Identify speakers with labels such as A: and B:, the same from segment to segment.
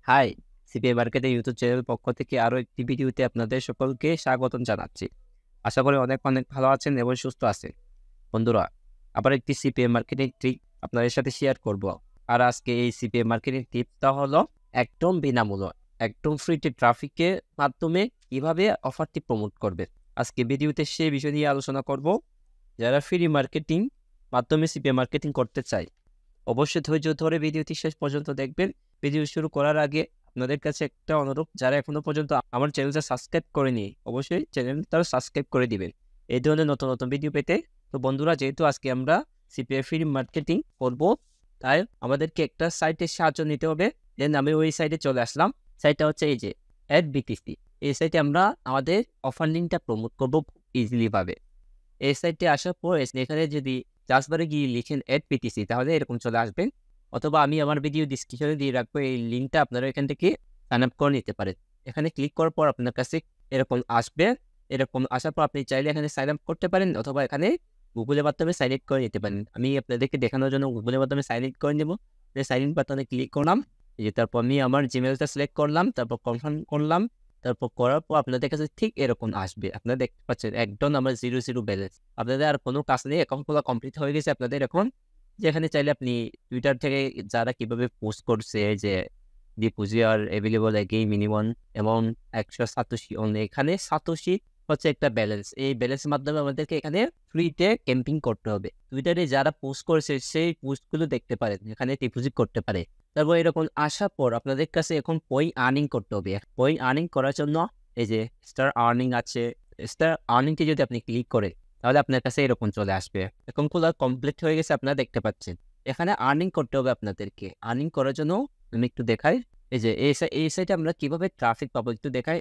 A: High, CPA মার্কেটের YouTube চ্যানেলের পক্ষ থেকে আরো একটি ভিডিওতে আপনাদের সকলকে স্বাগতম জানাচ্ছি। আশা করি অনেক অনেক ভালো আছেন এবং সুস্থ আছেন। বন্ধুরা, আবার একটি সিপিএ মার্কেটিং ট্রিক আপনাদের সাথে শেয়ার করব। আর আজকে এই সিপিএ মার্কেটিং টিপসটা হলো একদম বিনামূল্য, একদম ফ্রিতে ট্রাফিকের মাধ্যমে কিভাবে অফারটি প্রমোট করবে। আজকে ভিডিওতে সেই বিষয় নিয়ে আলোচনা করব। যারা ফ্রি মার্কেটিং মাধ্যমে সিপিএ মার্কেটিং করতে চায়, অবশ্যই ধৈর্য ধরে ভিডিওটি শেষ পর্যন্ত দেখবেন। ভিডিও শুরু করার আগে আপনাদের কাছে একটা অনুরোধ, যারা এখনো পর্যন্ত আমার চ্যানেলটা সাবস্ক্রাইব করেনি অবশ্যই চ্যানেলটা সাবস্ক্রাইব করে দিবেন এই ধরনের নতুন নতুন ভিডিও পেতে। তো বন্ধুরা, যেহেতু আজকে আমরা সিপিএ ফ্রি মার্কেটিং করব, তাই আমাদেরকে একটা সাইটের সাহায্য নিতে হবে। দেন আমি ওই সাইটে চলে আসলাম। সাইটটা হচ্ছে এই যে অ্যাড বিটিসি। এই সাইটে আমরা আমাদের অফার লিঙ্কটা প্রমোট করবো খুব ইজিলি ভাবে। এই সাইটে আসার পর এখানে যদি চাষবারে গিয়ে লিখেন অ্যাড পিটিসি, তাহলে এরকম চলে আসবেন। অথবা আমি আমার ভিডিও ডিসক্রিপশনে দিয়ে রাখবো, এই লিঙ্কটা আপনারা এখান থেকে সাইন আপ করে নিতে পারেন। এখানে ক্লিক করার পর আপনার কাছে এরকম আসবে। এরকম আসার পর আপনি চাইলে এখানে সাইন আপ করতে পারেন, অথবা এখানে গুগলের মাধ্যমে সাইন ইন করে নিতে পারেন। আমি আপনাদেরকে দেখানোর জন্য গুগলের মাধ্যমে সাইন ইন করে নেব। সাইন ইন বাটনে ক্লিক করলাম। এই যে তারপর আমি আমার জিমেলটা সিলেক্ট করলাম, তারপর কনফার্ম করলাম। তারপর করার পর আপনাদের কাছে ঠিক এরকম আসবে। আপনারা দেখতে পাচ্ছেন একদম আমার 0 ব্যালেন্স। আপনাদের আর কোনো কাজ নেই, অ্যাকাউন্ট খোলা কমপ্লিট হয়ে গেছে আপনাদের এখন। যেখানে চাইলে আপনি টুইটার থেকে যারা কিভাবে পোস্ট করছে যে ডিপোজিট আর available again minimum amount 100 satoshi only. এখানে সাতোশি হচ্ছে একটা ব্যালেন্স। এই ব্যালেন্সের মাধ্যমে আমাদেরকে এখানে ফ্রিতে ক্যাম্পিং করতে হবে। টুইটারে যারা পোস্ট করেছে সেই পোস্টগুলো দেখতে পারেন, এখানে ডিপোজিট করতে পারে। তারপর এরকম আসার পর আপনাদের কাছে এখন পয়েন্ট আর্নিং করতে হবে। পয়েন্ট আর্নিং করার জন্য এই যে স্টার আর্নিং আছে, স্টার আর্নিংকে যদি আপনি ক্লিক করেন তাহলে আপনার কাছে এরকম চলে আসবে। এখন খোলা কমপ্লিট হয়ে গেছে, আপনারা দেখতে পাচ্ছেন। এখানে আর্নিং করতে হবে আপনাদেরকে। আর্নিং করার জন্য আমি একটু দেখাই। এই যে এই সাইটে আমরা কিভাবে ট্রাফিক পাবো একটু দেখাই।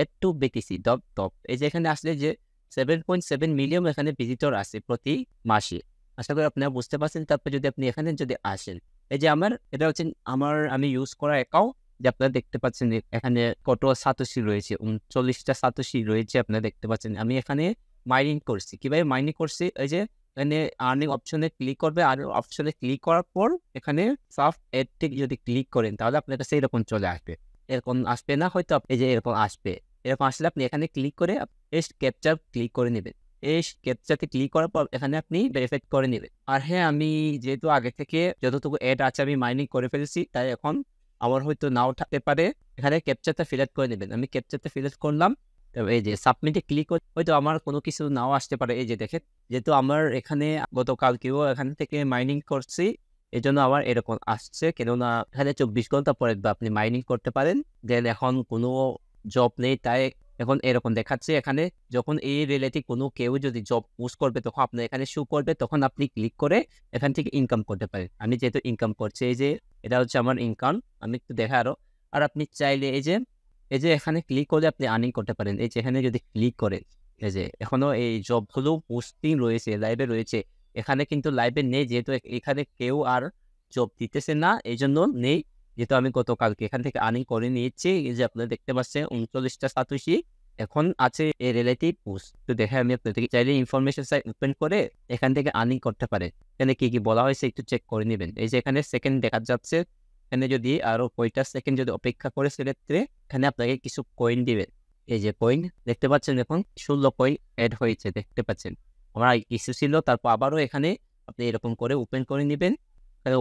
A: Add to BTC dot top. এই যে এখানে আসলে যে 7.7 মিলিয়ন এখানে ভিজিটর আছে প্রতি মাসে। আশা করি আপনারা বুঝতে পারছেন। তারপর যদি আপনি এখানে যদি আসেন, এই যে এটা হচ্ছে আমি ইউজ করা অ্যাকাউন্ট। যে আপনারা দেখতে পাচ্ছেন যে এখানে কত সাতোশি রয়েছে, 39টা সাতোশি রয়েছে। আপনারা দেখতে পাচ্ছেন আমি এখানে মাইনিং করছি। কিভাবে মাইনিং করছি, এই যে এখানে আর্নিং অপশনে ক্লিক করবে। আর অপশনে ক্লিক করার পর এখানে সাফ এডটি যদি ক্লিক করেন তাহলে আপনার কাছে এরকম চলে আসবে। এরকম আসবে না হয়তো, এই যে এরকম আসবে। এরকম আসলে আপনি এখানে ক্লিক করে ক্যাপচার ক্লিক করে নেবেন। এই ক্যাপচাতে ক্লিক করার পর এখানে আপনি ভেরিফাই করে নেবেন। আর হ্যাঁ, আমি যেহেতু আগে থেকে যতটুকু অ্যাড আছে আমি মাইনিং করে ফেলেছি, তাই এখন আমার হয়তো নাও থাকতে পারে। এখানে ক্যাপচারটা ফিল আউট করে নেবেন। আমি ক্যাপচারটা ফিল আউট করলাম। তবে এই যে সাবমিটে ক্লিক করে হয়তো আমার কোনো কিছু নাও আসতে পারে। এই যে দেখেন, যেহেতু আমার এখানে গতকালকেও এখান থেকে মাইনিং করছি, এই জন্য আমার এরকম আসছে। কেননা এখানে 24 ঘন্টা পরে আপনি মাইনিং করতে পারেন। দেন এখন কোনো জব নেই, তাই এখন এরকম দেখাচ্ছে। এখানে যখন এই রিলেটিভ কোনো কেউ যদি জব পোস্ট করবে তখন আপনার এখানে শো করবে, তখন আপনি ক্লিক করে এখান থেকে ইনকাম করতে পারেন। আমি যেহেতু ইনকাম করছি, এই যে এটা হচ্ছে আমার ইনকাম। আমি একটু দেখা আরো। আর আপনি চাইলে এই যে এখানে ক্লিক করে আপনি আর্নিং করতে পারেন। এই যে এখানে যদি ক্লিক করেন, এই যে এখনো এই জবগুলো পোস্টিং রয়েছে, লাইভে রয়েছে। এখানে কিন্তু লাইভে নেই, যেহেতু এখানে কেউ আর জব দিতেছে না, এই জন্য নেই। যেহেতু আমি গতকালকে এখান থেকে আর্নিং করে নিয়েছি। এই যে আপনারা দেখতে পাচ্ছেন 39টা সাতোশি এখন আছে এই রিলেটিভ পোস্ট। তো দেখে আমি আপনাদেরকে চাইলে ইনফরমেশন সাইট ওপেন করে এখান থেকে আর্নিং করতে পারে। এখানে কি কি বলা হয়েছে একটু চেক করে নেবেন। এই যে এখানে সেকেন্ড দেখা যাচ্ছে। এখানে যদি আরো কয়টা সেকেন্ড যদি অপেক্ষা করে, সেক্ষেত্রে এখানে আপনাকে কিছু কয়েন দিবে। এই যে কয়েন দেখতে পাচ্ছেন, এখন 16 কয়েন অ্যাড হয়েছে দেখতে পাচ্ছেন। আমার কিছু ছিল, তারপর আবারও এখানে আপনি এরকম করে ওপেন করে নেবেন।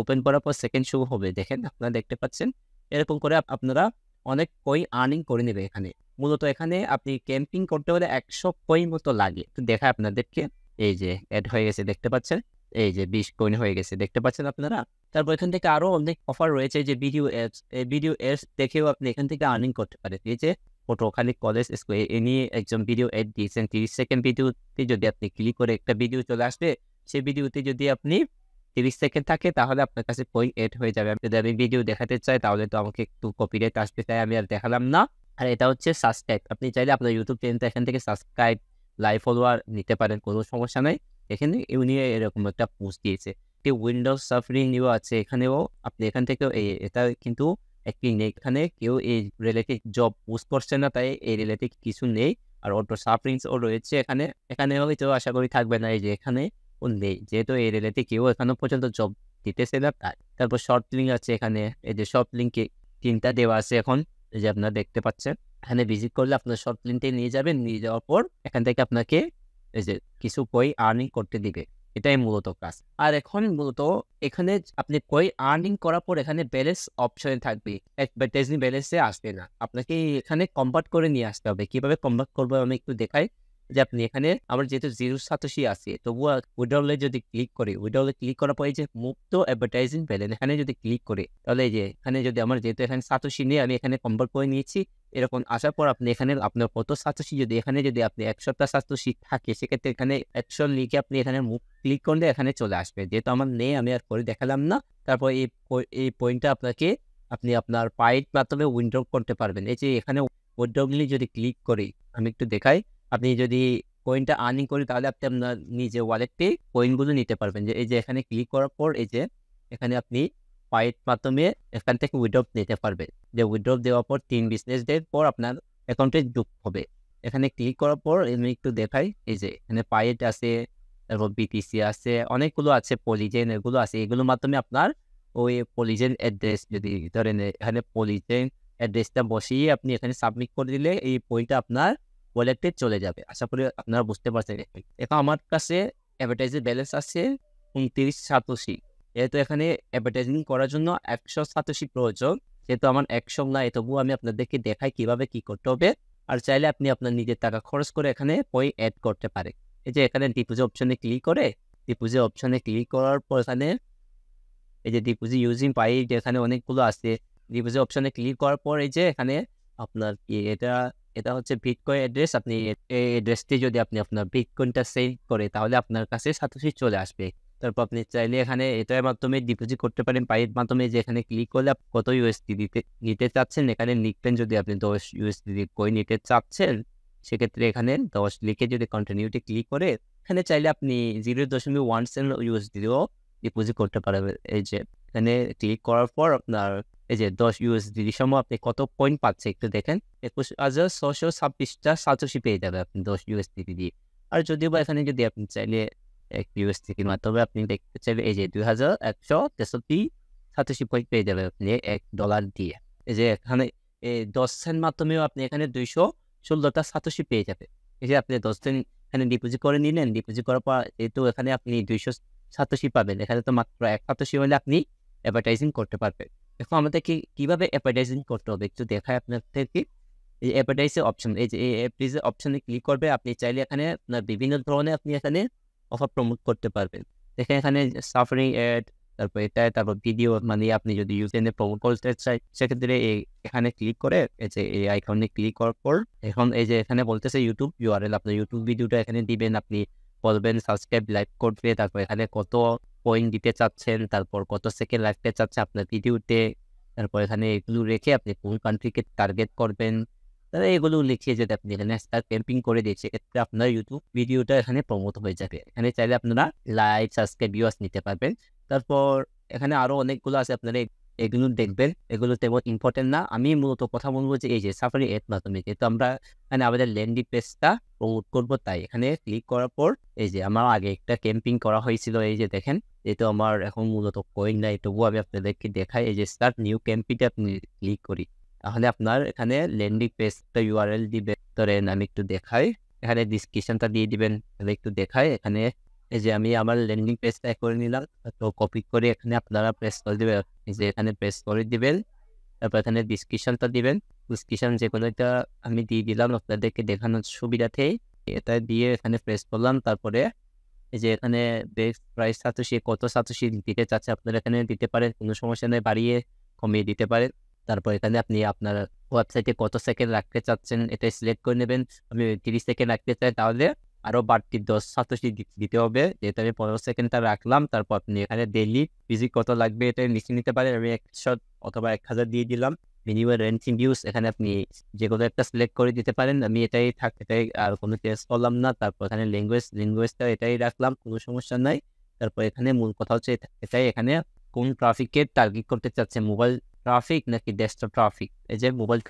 A: ওপেন করার পর সেকেন্ড শো হবে, দেখেন আপনারা দেখতে পাচ্ছেন। এরকম করে আপনারা অনেক কয়েন আর্নিং করে নেবে। এখানে মূলত এখানে আপনি ক্যাম্পিং করতে হলে 100 কয়েন মতো লাগে। তো দেখায় আপনাদেরকে। এই যে অ্যাড হয়ে গেছে দেখতে পাচ্ছেন। এই যে 20 কয়েন হয়ে গেছে দেখতে পাচ্ছেন আপনারা। তারপর এখান থেকে আরো অনেক অফার রয়েছে, যে ভিডিও অ্যাডস। এই ভিডিও অ্যাডস দেখেও আপনি এখান থেকে আর্নিং করতে পারেন। এই যে পটুয়াখালী কলেজ স্কুলে এ নিয়ে একজন ভিডিও অ্যাড দিয়েছেন। 30 সেকেন্ড ভিডিওতে যদি আপনি ক্লিক করে একটা ভিডিও চলে আসবে। সেই ভিডিওতে যদি আপনি 30 সেকেন্ড থাকে তাহলে আপনার কাছে পয়েন্ট এড হয়ে যাবে। যদি আমি ভিডিও দেখাতে চাই তাহলে তো আমাকে একটু কপিরাইট আসবে, তাই আমি আর দেখালাম না। আর এটা হচ্ছে সাবস্ক্রাইব। আপনি চাইলে আপনার ইউটিউব চ্যানেলটা এখান থেকে সাবস্ক্রাইব, লাইভ ফলোয়ার নিতে পারেন, কোনো সমস্যা নাই। এখানে উনি এরকম একটা পোস্ট দিয়েছে। একটি উইন্ডোজ সাফারি নিউ আছে, এখানেও আপনি এখান থেকেও এটা কিন্তু একটি নেই। এখানে কেউ এই রিলেটেড জব পোস্ট করছে না, তাই এই রিলেটেড কিছু নেই। আর অটো সাফারিংসও রয়েছে এখানে। এখানে হয়তো আশা করি থাকবে না। এই যে এখানে নেই, যেহেতু এই রিলেটে কেউ এখনো পর্যন্ত জব দিতেছে না। তারপর শর্ট লিঙ্ক আছে এখানে। এই যে শর্ট লিঙ্কে লিঙ্কটা দেওয়া আছে এখন, এই যে আপনারা দেখতে পাচ্ছেন। এখানে ভিজিট করলে আপনার শর্ট লিঙ্কে নিয়ে যাবেন, নিয়ে যাওয়ার পর এখান থেকে আপনাকে এই যে কিছু কয়েন আর্নিং করতে দিবে। এটাই মূলত কাজ। আর এখন মূলত এখানে আপনি কয়েন আর্নিং করার পর এখানে ব্যালেন্স অপশনে থাকবে। অ্যাডভার্টাইজিং ব্যালেন্সে আসবে না। আপনাকে এখানে কনভার্ট করে নিয়ে আসতে হবে। কিভাবে কনভার্ট করবো আমি একটু দেখাই। যে আপনি এখানে আমার যেহেতু 0 সাতোশি আছে, তবুও উইথড্রলে যদি ক্লিক করি, উইথড্রলে ক্লিক করার পর এই যে মুক্ত অ্যাডভার্টাইজিং ব্যালেন্স এখানে যদি ক্লিক করি, তাহলে এই যে এখানে যদি আমার যেহেতু এখানে সাতোশি নিয়ে আমি এখানে কনভার্ট করে নিয়েছি। এরকম আসার পর আপনি এখানে আপনার কত সাতোশি যদি এখানে যদি আপনি 100টা সাতোশি থাকে, সেক্ষেত্রে এখানে 100 লিখে আপনি এখানে ক্লিক করলে এখানে চলে আসবে। যেহেতু আমার নেই, আমি আর করে দেখালাম না। তারপর এই পয়েন্টটা আপনি আপনার পাইপ মাধ্যমে উইথড্র করতে পারবেন। এই যে এখানে উইথড্রগুলি যদি ক্লিক করি, আমি একটু দেখাই। আপনি যদি কয়েনটা আর্নিং করি, তাহলে আপনি আপনার নিজে ওয়ালেটে কয়েনগুলো নিতে পারবেন। যে এই যে এখানে ক্লিক করার পর এই যে এখানে আপনি পাইপ মাধ্যমে এখান থেকে উইথড্র নিতে পারবেন। যে উইথড্র দেওয়ার পর 3 বিজনেস ডে পর আপনার অ্যাকাউন্টে যোগ হবে। এখানে ক্লিক করার পর আমি একটু দেখাই। এই যে এখানে পাইট আছে, তারপর বিটিসি আছে, অনেকগুলো আছে, পলিজেন এগুলো আছে। এগুলোর মাধ্যমে আপনার ওই পলিজেন অ্যাড্রেস যদি ধরেন এখানে পলিজেন অ্যাড্রেসটা বসিয়ে আপনি এখানে সাবমিট করে দিলে এই পয়েন্টটা আপনার ওয়ালেটে চলে যাবে। আশা করি আপনারা বুঝতে পারছেন। এখন আমার কাছে অ্যাডভার্টাইজিং ব্যালেন্স আছে 29 সাতোশি। যেহেতু এখানে অ্যাডভার্টাইজিং করার জন্য 100 সাতোশি প্রয়োজন, যেহেতু আমার 100 নাই, তবুও আমি আপনাদেরকে দেখাই কিভাবে কি করতে হবে। আর চাইলে আপনি আপনার নিজের টাকা খরচ করে এখানে পয়েন্ট অ্যাড করতে পারেন। এই যে এখানে ডিপোজিট অপশনে ক্লিক করে, ডিপোজিট অপশনে ক্লিক করার পর এখানে এই যে ডিপোজিট ইউজিং পাইট এখানে অনেকগুলো আছে। ডিপোজিট অপশনে ক্লিক করার পর এই যে এখানে আপনার কি এটা হচ্ছে বিটকয়েন অ্যাড্রেস। আপনি এই অ্যাড্রেসটি যদি আপনি আপনার বিটকয়েনটা সেন্ড করে, তাহলে আপনার কাছে সাতোশি চলে আসবে। তারপর আপনি চাইলে এখানে এটার মাধ্যমে ডিপোজিট করতে পারেন পাইয়ের মাধ্যমে। যে এখানে ক্লিক করলে আপনি কত ইউএসডি নিতে চাচ্ছেন এখানে লিখবেন। যদি আপনি 10 ইউএসডি কয়েন নিতে চাচ্ছেন, সেক্ষেত্রে এখানে 10 লিখে যদি কন্টিনিউতে ক্লিক করে, এখানে চাইলে আপনি 0.1 সেন্ট ইউএসডিও ডিপোজিট করতে পারবেন। এই যে এখানে ক্লিক করার পর আপনার এই যে 10 ইউএসডি সম আপনি কত পয়েন্ট পাচ্ছে একটু দেখেন। 21,626টা সাতোশি পেয়ে যাবে আপনি 10 ইউএসডি দিয়ে। আর যদিও বা এখানে যদি আপনি চাইলে 1 ইউএসডির মাধ্যমে আপনি দেখতে চাইলে এই যে 2163 সাতোশি পয়েন্ট পেয়ে যাবে আপনি $1 দিয়ে। এই যে এখানে 10 সেন্ট মাধ্যমেও আপনি এখানে 216টা সাতোশি পেয়ে যাবে। এই যে আপনি 10 সেন্ট এখানে ডিপোজিট করে নিলেন। ডিপোজিট করার পর যেহেতু এখানে আপনি 200 সাতোশি পাবেন, এখানে তো মাত্র 1 সাতোশি হলে আপনি অ্যাডভার্টাইজিং করতে পারবেন। এখন আমাদেরকে কিভাবে অ্যাডভার্টাইজিং করতে হবে একটু দেখাই আপনাদেরকে। এই অ্যাডভার্টাইজের অপশন, এই যে এই অ্যাডভার্টাইজের অপশনে ক্লিক করবে, আপনি চাইলে এখানে আপনার বিভিন্ন ধরনের আপনি এখানে অফার প্রমোট করতে পারবেন। দেখেন এখানে সাফারি অ্যাড, তারপর তারপর ভিডিও, মানে আপনি যদি ইউটিউবে প্রমোট করতে চাই, সেক্ষেত্রে এখানে ক্লিক করে এই যে এই আইকনে ক্লিক করার পর এখন এই যে এখানে বলতেছে ইউটিউব ইউআরএল, আপনার ইউটিউব ভিডিওটা এখানে দিবেন। আপনি বলবেন সাবস্ক্রাইব লাইক করবে, তারপর এখানে কত পয়েন্ট দিতে চাচ্ছেন, তারপর কত সেকেন্ড রাখতে চাচ্ছে আপনার ভিডিওতে, তারপর এখানে এগুলো রেখে আপনি কোন কান্ট্রিকে টার্গেট করবেন, তাহলে এগুলো লিখিয়ে যদি আপনি এখানে স্টার ক্যাম্পিং করে দিয়েছে, এক্ষেত্রে আপনার ইউটিউব ভিডিওটা এখানে প্রমোট হয়ে যাবে। এখানে চাইলে আপনারা লাইক, সাবস্ক্রাইব, ভিউয়ার্স নিতে পারবেন। তারপর এখানে আরো অনেকগুলো আছে, আপনারা এগুলো দেখবেন। এগুলো তেমন ইম্পর্টেন্ট না। আমি মূলত কথা বলবো যে এই যে সাফারি এর মাধ্যমে, যেহেতু আমরা এখানে আমাদের ল্যান্ডিং পেজটা প্রমোট করবো, তাই এখানে ক্লিক করার পর এই যে আমার আগে একটা ক্যাম্পিং করা হয়েছিল, এই যে দেখেন। যেহেতু আমার এখন মূলত কয়েন নাই, তবুও আমি আপনাদেরকে দেখাই। এই যে স্টার্ট নিউ ক্যাম্পিংটা আপনি ক্লিক করি, তাহলে আপনার এখানে ল্যান্ডিং পেজটা ইউআরএল দিবে। ধরেন আমি একটু দেখাই, এখানে ডিসক্রিপশনটা দিয়ে দিবেন। তাহলে একটু দেখাই, এখানে এই যে আমি আমার ল্যান্ডিং পেজটা করে নিলাম, তো কপি করে এখানে আপনারা প্রেস করে দিবেন। এই যে এখানে প্রেস করে দিবেন, তারপর এখানে ডিসক্রিপশনটা দিবেন। ডিসক্রিপশন যে কোনো একটা আমি দিয়ে দিলাম আপনাদেরকে দেখানোর সুবিধাতে। এটা দিয়ে এখানে প্রেস করলাম। তারপরে এই যে এখানে বেস্ট প্রাইস সাতোশি, কত সাতোশি দিতে চাচ্ছে আপনারা এখানে দিতে পারেন, কোনো সমস্যা নেই, বাড়িয়ে কমিয়ে দিতে পারেন। তারপর এখানে আপনি আপনার ওয়েবসাইটে কত সেকেন্ড রাখতে চাচ্ছেন এটা সিলেক্ট করে নেবেন। আমি 30 সেকেন্ড রাখতে চাই, তাহলে আরো বাড়তি 10 সাতোশি দিতে হবে। যেহেতু আমি 15 সেকেন্ডটা রাখলাম, তারপর আপনি এখানে ডেইলি ভিজিট কত লাগবে এটা লিখে নিতে পারেন। আমি 100 অথবা 1000 দিয়ে দিলাম। মিনিমাম রেন্টিং ভিউজ এখানে আপনি যে কোনো একটা সিলেক্ট করে দিতে পারেন। আমি এটাই আর কোনো টেস্ট করলাম না। তারপর এখানে ল্যাঙ্গুয়েজটা এটাই রাখলাম, কোনো সমস্যা নাই। তারপর এখানে মূল কথা হচ্ছে এটাই, এখানে কোন ট্রাফিকের টার্গেট করতে চাচ্ছে, মোবাইল ট্রাফিক নাকি ডেস্কটপ ট্রাফিক। এই যে মোবাইল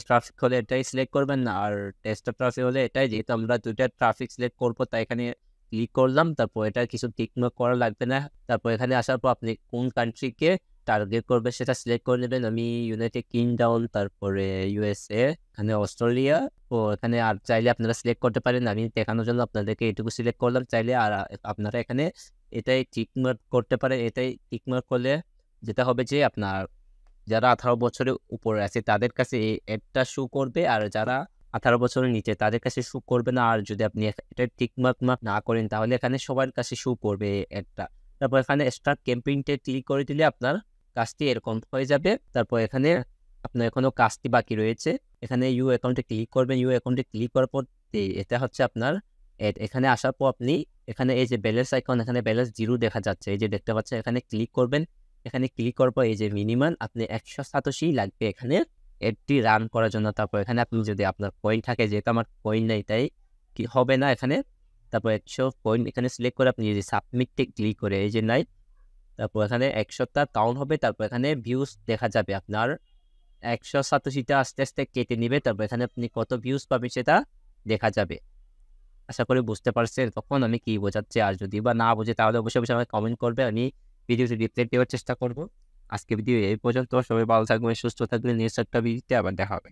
A: ট্রাফিক হলে এটাই সিলেক্ট করবেন না, আর ডেস্কটপ ট্রাফিক হলে এটাই। যেহেতু আমরা দুইটা ট্রাফিক সিলেক্ট করবো, তাই এখানে ক্লিক করলাম। তারপর এটা কিছু টিক মার্ক করা লাগবে না। তারপর এখানে আসার পর আপনি কোন কান্ট্রিকে টার্গেট করবে সেটা সিলেক্ট করে নেবেন। আমি ইউনাইটেড কিংডম, তারপরে ইউএসএ, এখানে অস্ট্রেলিয়া। তো এখানে আর চাইলে আপনারা সিলেক্ট করতে পারেন। আমি দেখানোর জন্য আপনাদেরকে এটুকু সিলেক্ট করলাম। চাইলে আর আপনারা এখানে এটাই টিক মার্ক করতে পারেন। এটাই টিক মার্ক করলে যেটা হবে যে আপনার যারা 18 বছরের উপরে আছে তাদের কাছে এই অ্যাডটা শো করবে, আর যারা 18 বছরের নিচে তাদের কাছে শো করবে না। আর যদি আপনি এটা টিক মার্ক না করেন তাহলে এখানে সবার কাছে শো করবে এই অ্যাডটা। তারপর এখানে স্টার্ট ক্যাম্পেইনটা ক্লিক করে দিলে আপনার কাজটি এরকম হয়ে যাবে। তারপর এখানে আপনার এখনো কাজটি বাকি রয়েছে। এখানে ইউ অ্যাকাউন্টে ক্লিক করবেন। ইউ অ্যাকাউন্টে ক্লিক করার পর এটা হচ্ছে আপনার অ্যাড। এখানে আসার পর আপনি এখানে এই যে ব্যালেন্স আইকন, এখানে ব্যালেন্স 0 দেখা যাচ্ছে, এই যে দেখতে পাচ্ছেন, এখানে ক্লিক করবেন। এখানে ক্লিক করার পর এই যে মিনিমাম আপনি 100 সাতোশি লাগবে এখানে এডটি রান করার জন্য। তারপর এখানে আপনি যদি আপনার কয়েন থাকে, যেহেতু আমার কয়েন নেই তাই কি হবে না এখানে। তারপর 100 কয়েন এখানে সিলেক্ট করে আপনি যদি সাবমিটে ক্লিক করে এই যে নাই, তারপর এখানে 100টা কাউন্ট হবে। তারপর এখানে ভিউজ দেখা যাবে আপনার 100 সাতোশিটা আস্তে আস্তে কেটে নিবে। তারপর এখানে আপনি কত ভিউজ পাবেন সেটা দেখা যাবে। আশা করি বুঝতে পারছেন তখন আমি কি বোঝাচ্ছি। আর যদি বা না বুঝে তাহলে অবশ্যই অবশ্যই আমাকে কমেন্ট করবে, আমি ভিডিওটি রিপ্লাই দেওয়ার চেষ্টা করব। আজকে ভিডিও এই পর্যন্ত। সবাই ভালো থাকবেন, সুস্থ থাকবেন। নেক্সট একটা ভিডিওতে আবার দেখা হবে।